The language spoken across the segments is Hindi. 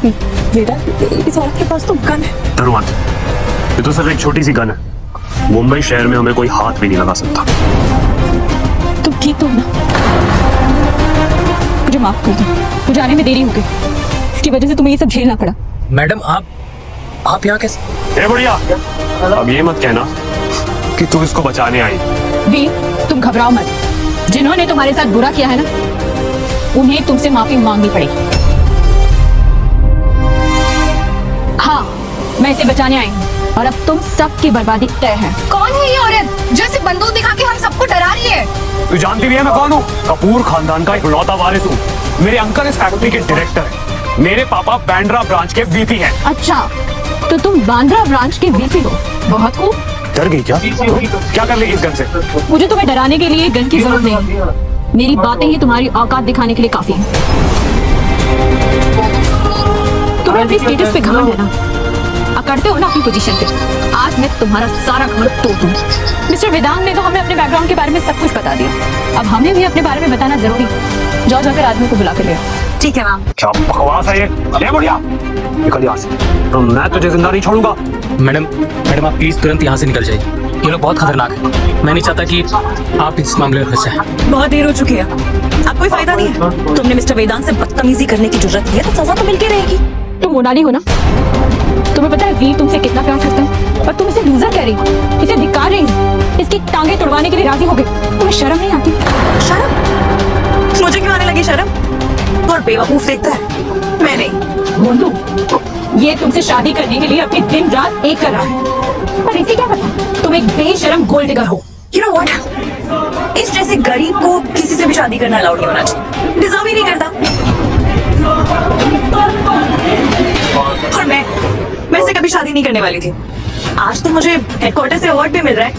वेदांत, इस औरत के पास तो गन है। डरो मत, ये तो सिर्फ एक छोटी सी गन है। मुंबई शहर में हमें कोई हाथ भी नहीं लगा सकता। तुम ठीक तो हो ना? मुझे माफ कर दो, मुझे आने में देरी हो गई, इसकी वजह से तुम्हें ये सब झेलना पड़ा। मैडम आप यहाँ कैसे? ए बढ़िया, अब ये मत कहना कि तू इसको बचाने आई। वीर, तुम घबराओ मत। जिन्होंने तुम्हारे साथ बुरा किया है ना, उन्हें तुमसे माफी मांगनी पड़ेगी। हाँ, मैं इसे बचाने आई हूँ और अब तुम सबकी बर्बादी तय है। कौन है ये औरत जो ऐसे बंदूक दिखा के हम सबको डरा रही है? तू जानती भी है मैं कौन हूँ? कपूर खानदान का इकलौता वारिस हूँ। मेरे अंकल इस फैक्ट्री के डायरेक्टर हैं। मेरे पापा बांद्रा ब्रांच के वीपी हैं। अच्छा, तो तुम बांद्रा ब्रांच के वीपी हो। बहुत खूब। डर गई क्या? क्या कर लेगी इस गन से? मुझे तुम्हें डराने के लिए गन की जरूरत नहीं। मेरी बातें ही तुम्हारी औकात दिखाने के लिए काफी हैं। तुम्हें अपने स्टेटस पे घमंड है ना, करते हो ना अपनी पोजीशन पे। आज मैं तुम्हारा सारा घमंड तोड़ दूंगी। मिस्टर वेदांत ने तो हमें अपने बैकग्राउंड के बारे में सब कुछ बता दिया, अब हमें भी अपने बारे में बताना जरूरी। जाओ जाकर आदमी को बुला कर ले आओ। ठीक है मैम। क्या बकवास है ये? ले बढ़िया, निकल यहाँ से, तो मैं तुझे जिंदा नहीं छोड़ूंगा। मैडम आप प्लीज तुरंत यहाँ से निकल जाइए। ये लोग बहुत खतरनाक है। मैं नहीं चाहता कि आप इस मामले में फंस जाएं। बहुत देर हो चुकी है, अब कोई फायदा नहीं है। तुमने मिस्टर वेदांत से बदतमीजी करने की जरूरत नहीं है, तो सजा तो मिलके रहेगी। तुम मोनाली हो ना? तुम्हें पता है वीर तुमसे कितना प्यार करता है, और तुम इसे लूजर कह रही हो, इसे धिक्कार रही हो, इसकी टांगे तुड़वाने के लिए राजी हो गए। तुम्हें शर्म नहीं आती? शर्म? मुझे क्यों आने लगी शर्म? और बेवकूफ देखता है, मैं नहीं। गोंदू, ये तुमसे शादी करने के लिए अपनी दिन रात एक कर रहा है, पर इसे क्या पता तुम एक बेशरम गोल्ड डिगर हो। You know what? इस जैसे गरीब को किसी से भी शादी करना अलाउड नहीं होना चाहिए, डिजर्व ही नहीं करता। और मैं इससे कभी शादी नहीं करने वाली थी। आज तो मुझे हेडक्वार्टर से अवार्ड भी मिल रहा है,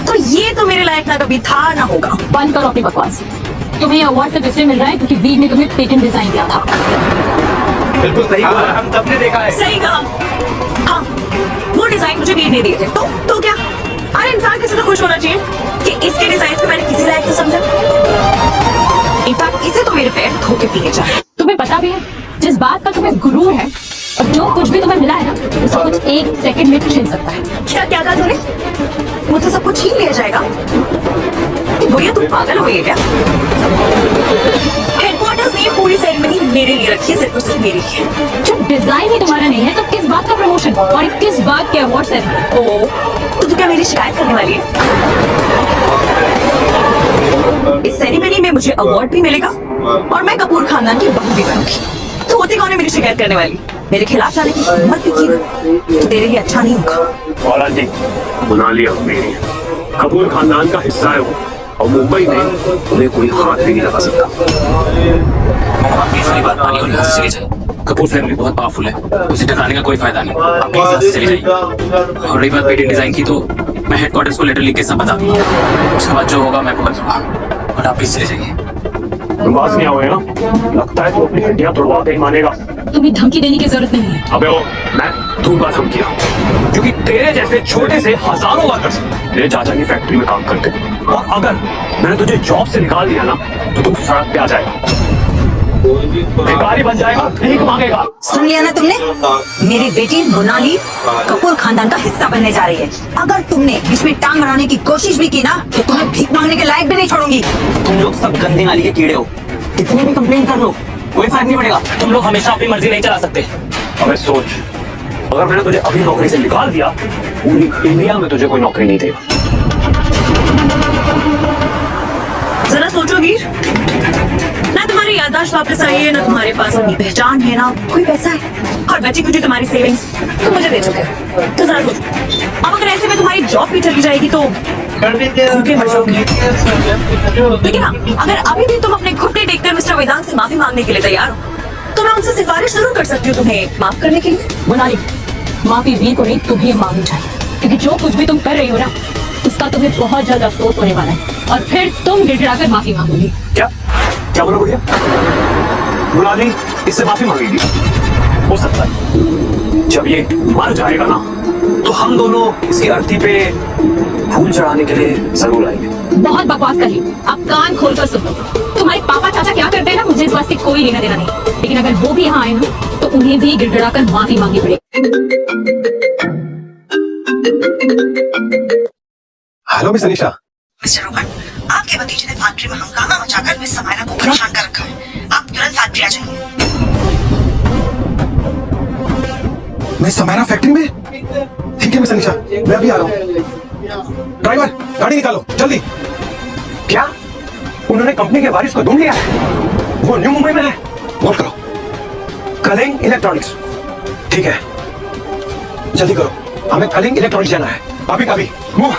तो ये तो मेरे लायक ना कभी था ना होगा। बंद करो अपनी बकवास। तुम्हें अवार्ड सिर्फ इसलिए मिल रहा है क्योंकि वीर ने तुम्हें पेटेंट डिजाइन दिया था। बिल्कुल सही बोला, हम सबने देखा है। सही कहा। हाँ, वो डिजाइन मुझे वीर ने दिए थे, तो क्या? अरे इंसान किसी तो खुश होना चाहिए कि इसके डिजाइन को मैंने किसी लायक तो समझा। इनफैक्ट इसे तो मेरे पैर धो के पीने चाहिए। तुम्हें पता भी है जिस बात का तुम्हें गुरूर है, और जो कुछ भी तुम्हें मिला है ना, वो सब कुछ एक सेकंड में छीन सकता है। क्या कहा तूने? मुझसे सब कुछ छीन लिया जाएगा? भैया तुम पागल हो गए क्या? हेडक्वार्टर्स ने पूरी सेरेमनी मेरे लिए रखी है, सिर्फ और सिर्फ मेरे लिए। जब डिजाइन ही तुम्हारा नहीं है तो किस बात का प्रमोशन और किस बात के अवार्ड है? तो तू क्या मेरी शिकायत करने वाली है? इस सेरेमनी में मुझे अवार्ड भी मिलेगा और मैं कपूर खानदान की बहू भी बनूंगी। तो होती कौन है मेरी शिकायत करने वाली? मेरे खिलाफ जाने की हिम्मत भी की ना, तो तेरे लिए अच्छा नहीं होगा। औलाद जी, मोनाली अब मेरी है, कपूर खानदान का हिस्सा है वो, और मुंबई में उन्हें कोई हाथ भी नहीं लगा सकता। आप प्लीज मेरी बात मानिए और यहाँ से चले जाइए। कपूर फैमिली बहुत पावरफुल है, उसे टकराने का कोई फायदा नहीं। आप प्लीज यहाँ से चले जाइए। और रही बात पेटेंट डिजाइन की, तो मैं हेडक्वार्टर्स को लेटर लिख के सब बता दूंगा। उसके बाद जो होगा मैं भुगत लूंगा, और आप प्लीज चले जाइए। बकवास नहीं हुए ना? लगता है तू अपनी हड्डियां तोड़वा के ही मानेगा। तुम्हें धमकी देने की जरूरत नहीं है। अबे ओ, मैं दूंगा धमकियां, क्योंकि तेरे जैसे छोटे से हजारों वर्कर्स मेरे चाचा की फैक्ट्री में काम करते हैं, और अगर मैंने तुझे जॉब से निकाल दिया ना, तो तू सड़क पे आ जाएगा, भिखारी बन जाएगा, भीख मांगेगा। सुन लिया ना तुमने? मेरी बेटी मोनाली कपूर खानदान का हिस्सा बनने जा रही है। अगर तुमने इसमें टांग अड़ाने की कोशिश भी की ना, तो तुम्हें भीख मांगने के लायक भी नहीं छोड़ूंगी। तुम लोग सब गंदे नाली के कीड़े हो, कितनी भी कंप्लेन कर लो कोई फर्क नहीं पड़ेगा। तुम लोग हमेशा अपनी मर्जी नहीं चला सकते। अबे सोच, अगर मैंने तुझे अभी नौकरी से निकाल दिया, पूरी इंडिया में तुझे कोई नौकरी नहीं देगा। जरा सोचो वीर, ना तुम्हारी याददाश्त वापस आई है, ना तुम्हारे पास अपनी पहचान है, ना कोई पैसा है, और बची कुछ तुम्हारी सेविंग्स तुम मुझे दे चुके हो। तो जरा सोचो, अब अगर ऐसे में तुम्हारी जॉब भी चली जाएगी तो भूखे मर जाओगे। लेकिन हाँ, अगर अभी भी तुम अपने घुटने टेककर मिस्टर वेदांत से माफी मांगने के लिए तैयार हो, तो मैं उनसे सिफारिश जरूर कर सकती हूँ तुम्हें माफ करने के लिए। मोनाली, माफी वीर को नहीं तुम्हें मांगनी चाहिए, क्योंकि जो कुछ भी तुम कर रही हो ना, उसका तुम्हें बहुत ज्यादा अफसोस होने वाला है, और फिर तुम गिड़गिड़ाकर माफी मांगोगी। क्या बोला भैया? मोनाली इससे माफी मांगेगी? हो सकता है जब ये मर जाएगा ना, तो हम दोनों इसकी अर्थी पे फूल चढ़ाने के लिए जरूर आएंगे। बहुत बकवास करी, आप कान खोलकर सुन लो। तुम्हारे पापा चाचा क्या करते हैं ना, मुझे इस बात से कोई लेना देना नहीं, लेकिन अगर वो भी यहाँ आए ना, तो उन्हें भी गिड़गिड़ाकर माफी मांगनी पड़ेगी। Hello miss Anisha. Mister Rohan, आपके भतीजे ने फैक्ट्री में हंगामा मचाकर मिस समायरा को परेशान कर रखा है। आप तुरंत फैक्ट्री आ जाइए। मिस समायरा फैक्ट्री में? ठीक है मिस अनीशा, मैं अभी आ रहा हूँ। ड्राइवर, गाड़ी निकालो जल्दी। क्या उन्होंने कंपनी के वारिस को ढूंढ लिया है? वो न्यू मुंबई में है। नोट करो। कलिंग इलेक्ट्रॉनिक्स। ठीक है, जल्दी करो, हमें कलिंग इलेक्ट्रॉनिक्स जाना है अभी का अभी। मूव।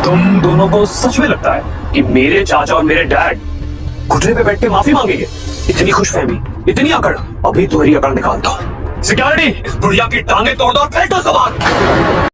तुम दोनों को सच में लगता है कि मेरे चाचा और मेरे डैड घुटने पे बैठ के माफी मांगेंगे? इतनी खुशफहमी, इतनी अकड़, अभी तुम्हारी अकड़ निकालता हूँ। सिक्योरिटी, इस बुढ़िया की टांगे तोड़ दो और फेंक दो सामान।